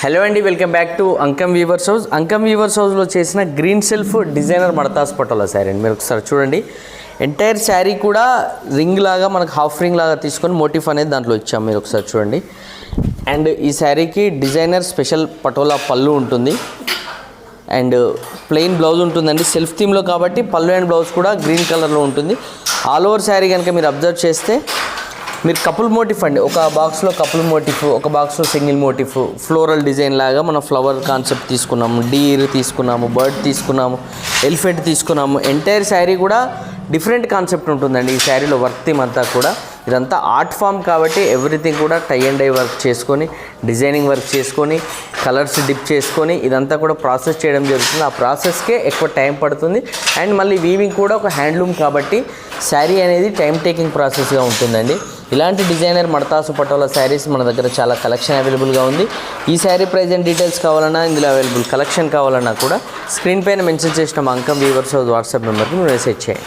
Hello అండి, welcome back to Ankam weavers house. Ankam weavers హౌస్లో చేసిన గ్రీన్ సెల్ఫ్ డిజైనర్ మడతాస్ పటోలా శారీ అండి. మీరు ఒకసారి చూడండి. ఎంటైర్ శారీ కూడా రింగ్ లాగా మనకు హాఫ్ రింగ్ లాగా తీసుకొని మోటిఫ్ అనేది దాంట్లో ఇచ్చాము. మీరు ఒకసారి చూడండి. అండ్ ఈ శారీకి డిజైనర్ స్పెషల్ పటోలా పళ్ళు ఉంటుంది అండ్ ప్లెయిన్ బ్లౌజ్ ఉంటుందండి. సెల్ఫ్ థీమ్లో కాబట్టి పళ్ళు అండ్ బ్లౌజ్ కూడా గ్రీన్ కలర్లో ఉంటుంది. ఆల్ ఓవర్ శారీ కనుక మీరు అబ్జర్వ్ చేస్తే మీరు కపుల్ మోటిఫ్ అండి, ఒక బాక్స్లో కపుల్ మోటిఫ్, ఒక బాక్స్లో సింగిల్ మోటిఫ్, ఫ్లోరల్ డిజైన్ లాగా మనం ఫ్లవర్ కాన్సెప్ట్ తీసుకున్నాము, డీర్ తీసుకున్నాము, బర్డ్ తీసుకున్నాము, ఎలిఫెంట్ తీసుకున్నాము. ఎంటైర్ శారీ కూడా డిఫరెంట్ కాన్సెప్ట్ ఉంటుందండి. ఈ శారీలో వర్క్ థీమ్ అంతా కూడా ఇదంతా ఆర్ట్ ఫామ్ కాబట్టి ఎవ్రీథింగ్ కూడా టై అండ్ డై వర్క్ చేసుకొని, డిజైనింగ్ వర్క్ చేసుకొని, కలర్స్ డిప్ చేసుకొని ఇదంతా కూడా ప్రాసెస్ చేయడం జరుగుతుంది. ఆ ప్రాసెస్కే ఎక్కువ టైం పడుతుంది. అండ్ మళ్ళీ వీవింగ్ కూడా ఒక హ్యాండ్లూమ్ కాబట్టి శారీ అనేది టైం టేకింగ్ ప్రాసెస్గా ఉంటుందండి. ఇలాంటి డిజైనర్ మడతాసు పటోలా శారీస్ మన దగ్గర చాలా కలెక్షన్ అవైలబుల్గా ఉంది. ఈ శారీ ప్రైస్ అండ్ డీటెయిల్స్ కావాలన్నా, ఇందులో అవైలబుల్ కలెక్షన్ కావాలన్నా కూడా స్క్రీన్ పైన మెన్షన్ చేసిన మా అంకం వీవర్స్ హౌస్ వాట్సాప్ నెంబర్కి మీరు మెసేజ్ చేయండి.